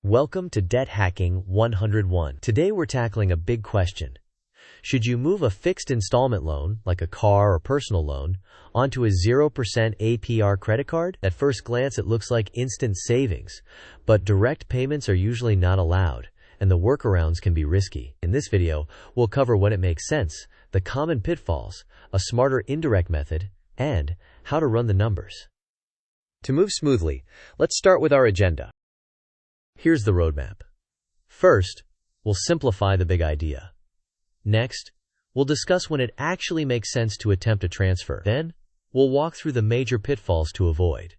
Welcome to Debt Hacking 101. Today we're tackling a big question. Should you move a fixed installment loan, like a car or personal loan, onto a 0% APR credit card? At first glance it looks like instant savings, but direct payments are usually not allowed, and the workarounds can be risky. In this video, we'll cover when it makes sense, the common pitfalls, a smarter indirect method, and how to run the numbers. To move smoothly, let's start with our agenda. Here's the roadmap. First, we'll simplify the big idea. Next, we'll discuss when it actually makes sense to attempt a transfer. Then, we'll walk through the major pitfalls to avoid.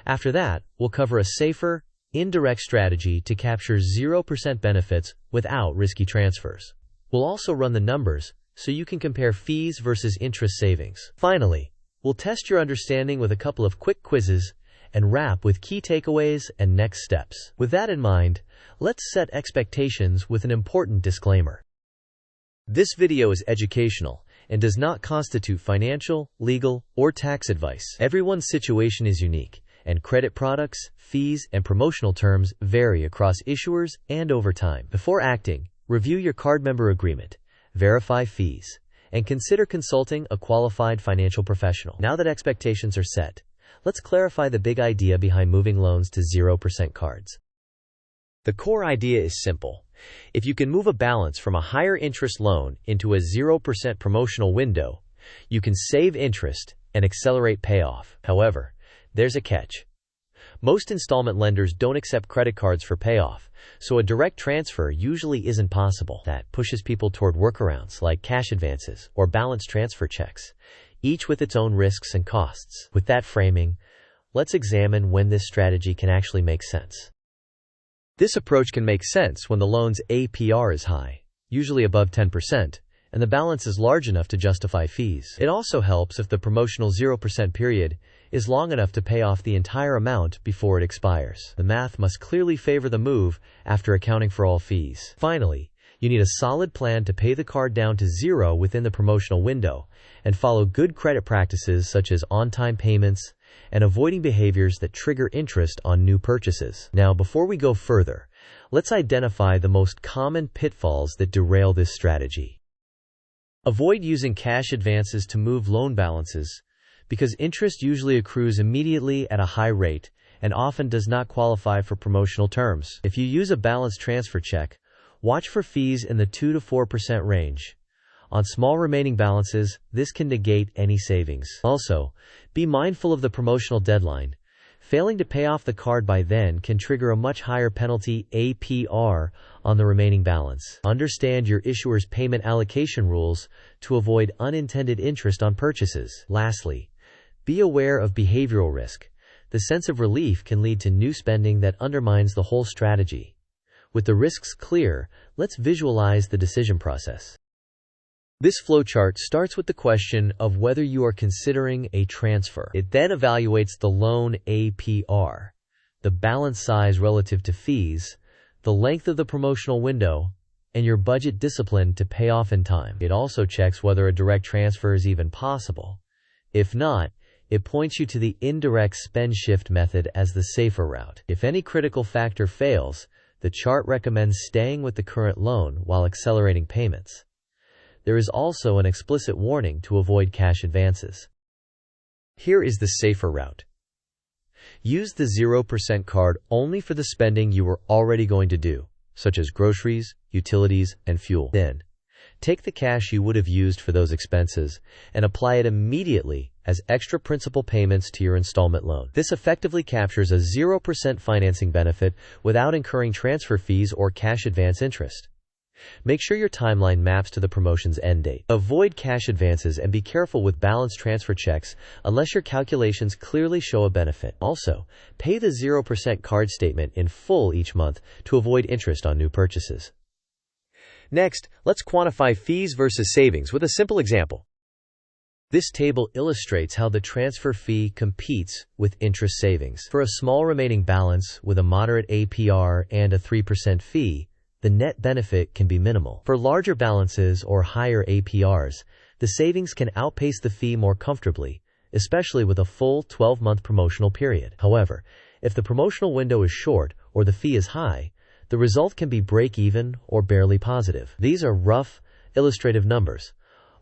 After that, we'll cover a safer, indirect strategy to capture 0% benefits without risky transfers. We'll also run the numbers so you can compare fees versus interest savings. Finally, we'll test your understanding with a couple of quick quizzes and wrap with key takeaways and next steps. With that in mind, let's set expectations with an important disclaimer. This video is educational and does not constitute financial, legal, or tax advice. Everyone's situation is unique, and credit products, fees, and promotional terms vary across issuers and over time. Before acting, review your card member agreement, verify fees, and consider consulting a qualified financial professional. Now that expectations are set, let's clarify the big idea behind moving loans to 0% cards. The core idea is simple. If you can move a balance from a higher interest loan into a 0% promotional window, you can save interest and accelerate payoff. However, there's a catch. Most installment lenders don't accept credit cards for payoff, so a direct transfer usually isn't possible. That pushes people toward workarounds like cash advances or balance transfer checks, each with its own risks and costs. With that framing, let's examine when this strategy can actually make sense. This approach can make sense when the loan's APR is high, usually above 10%, and the balance is large enough to justify fees. It also helps if the promotional 0% period is long enough to pay off the entire amount before it expires. The math must clearly favor the move after accounting for all fees. Finally, you need a solid plan to pay the card down to zero within the promotional window and follow good credit practices such as on-time payments and avoiding behaviors that trigger interest on new purchases. Now, before we go further, let's identify the most common pitfalls that derail this strategy. Avoid using cash advances to move loan balances because interest usually accrues immediately at a high rate and often does not qualify for promotional terms. If you use a balance transfer check, watch for fees in the 2 to 4% range. On small remaining balances, this can negate any savings. Also, be mindful of the promotional deadline. Failing to pay off the card by then can trigger a much higher penalty APR on the remaining balance. Understand your issuer's payment allocation rules to avoid unintended interest on purchases. Lastly, be aware of behavioral risk. The sense of relief can lead to new spending that undermines the whole strategy. With the risks clear, let's visualize the decision process. This flowchart starts with the question of whether you are considering a transfer. It then evaluates the loan APR, the balance size relative to fees, the length of the promotional window, and your budget discipline to pay off in time. It also checks whether a direct transfer is even possible. If not, it points you to the indirect spend shift method as the safer route. If any critical factor fails, the chart recommends staying with the current loan while accelerating payments. There is also an explicit warning to avoid cash advances. Here is the safer route. Use the 0% card only for the spending you were already going to do, such as groceries, utilities, and fuel. Then, take the cash you would have used for those expenses and apply it immediately as extra principal payments to your installment loan. This effectively captures a 0% financing benefit without incurring transfer fees or cash advance interest. Make sure your timeline maps to the promotion's end date. Avoid cash advances and be careful with balance transfer checks unless your calculations clearly show a benefit. Also, pay the 0% card statement in full each month to avoid interest on new purchases. Next, let's quantify fees versus savings with a simple example. This table illustrates how the transfer fee competes with interest savings. For a small remaining balance with a moderate APR and a 3% fee, the net benefit can be minimal. For larger balances or higher APRs, the savings can outpace the fee more comfortably, especially with a full 12-month promotional period. However, if the promotional window is short or the fee is high, the result can be break-even or barely positive. These are rough, illustrative numbers.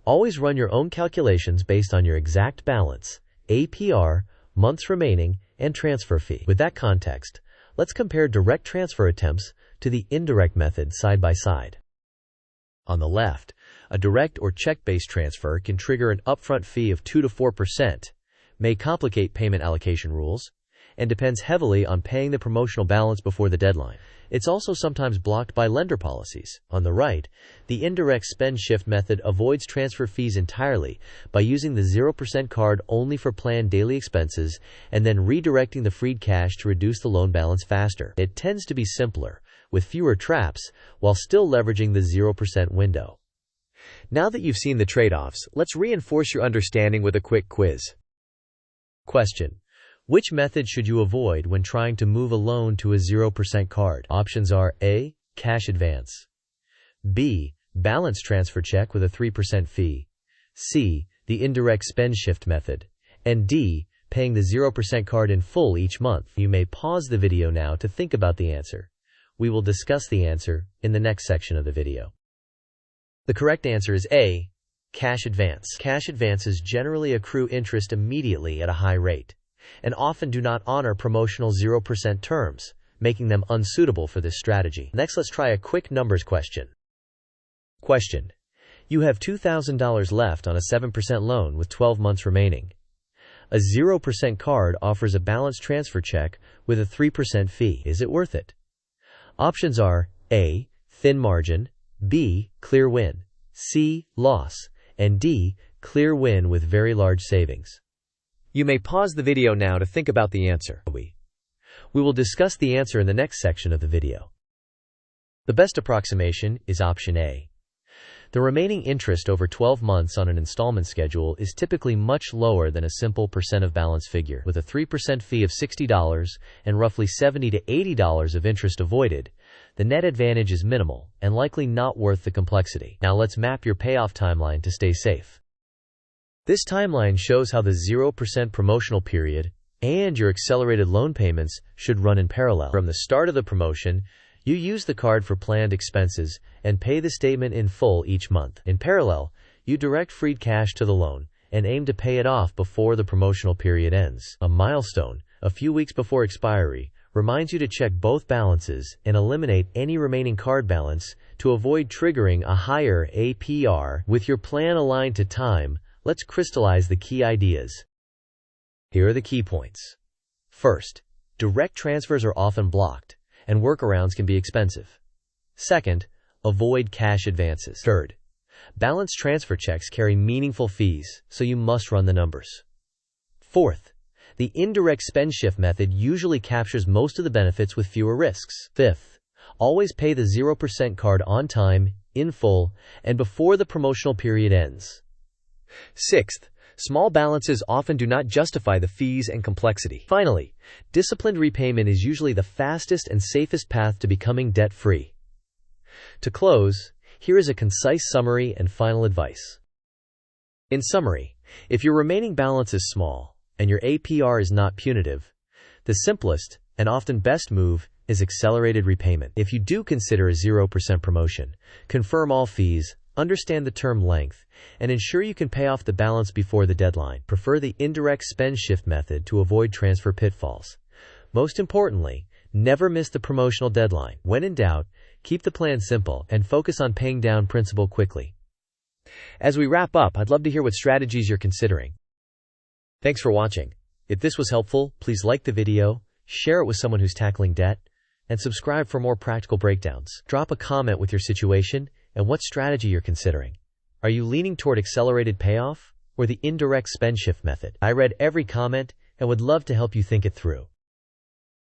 Always run your own calculations based on your exact balance, APR, months remaining, and transfer fee. With that context, let's compare direct transfer attempts to the indirect method side by side. On the left, a direct or check-based transfer can trigger an upfront fee of 2 to 4%, may complicate payment allocation rules, and depends heavily on paying the promotional balance before the deadline. It's also sometimes blocked by lender policies. On the right, the indirect spend shift method avoids transfer fees entirely by using the 0% card only for planned daily expenses and then redirecting the freed cash to reduce the loan balance faster. It tends to be simpler, with fewer traps, while still leveraging the 0% window. Now that you've seen the trade-offs, let's reinforce your understanding with a quick quiz. Question: which method should you avoid when trying to move a loan to a 0% card? Options are A. Cash advance, B. Balance transfer check with a 3% fee, C. The indirect spend shift method, and D. Paying the 0% card in full each month. You may pause the video now to think about the answer. We will discuss the answer in the next section of the video. The correct answer is A. Cash advance. Cash advances generally accrue interest immediately at a high rate, and often do not honor promotional 0% terms, making them unsuitable for this strategy. Next, let's try a quick numbers question. Question: you have $2,000 left on a 7% loan with 12 months remaining. A 0% card offers a balance transfer check with a 3% fee. Is it worth it? Options are A. Thin margin, B. Clear win, C. Loss, and D. Clear win with very large savings. You may pause the video now to think about the answer. We will discuss the answer in the next section of the video. The best approximation is option A. The remaining interest over 12 months on an installment schedule is typically much lower than a simple percent of balance figure. With a 3% fee of $60 and roughly $70 to $80 of interest avoided, the net advantage is minimal and likely not worth the complexity. Now let's map your payoff timeline to stay safe. This timeline shows how the 0% promotional period and your accelerated loan payments should run in parallel. From the start of the promotion, you use the card for planned expenses and pay the statement in full each month. In parallel, you direct freed cash to the loan and aim to pay it off before the promotional period ends. A milestone, a few weeks before expiry, reminds you to check both balances and eliminate any remaining card balance to avoid triggering a higher APR. With your plan aligned to time, let's crystallize the key ideas. Here are the key points. First, direct transfers are often blocked, and workarounds can be expensive. Second, avoid cash advances. Third, balance transfer checks carry meaningful fees, so you must run the numbers. Fourth, the indirect spend shift method usually captures most of the benefits with fewer risks. Fifth, always pay the 0% card on time, in full, and before the promotional period ends. Sixth, small balances often do not justify the fees and complexity. Finally, disciplined repayment is usually the fastest and safest path to becoming debt-free. To close, here is a concise summary and final advice. In summary, if your remaining balance is small and your APR is not punitive, the simplest and often best move is accelerated repayment. If you do consider a 0% promotion, confirm all fees, understand the term length, and ensure you can pay off the balance before the deadline. Prefer the indirect spend shift method to avoid transfer pitfalls. Most importantly, never miss the promotional deadline. When in doubt, keep the plan simple and focus on paying down principal quickly. As we wrap up, I'd love to hear what strategies you're considering. Thanks for watching. If this was helpful, please like the video, share it with someone who's tackling debt, and subscribe for more practical breakdowns. Drop a comment with your situation and what strategy you're considering. Are you leaning toward accelerated payoff or the indirect spend shift method? I read every comment and would love to help you think it through.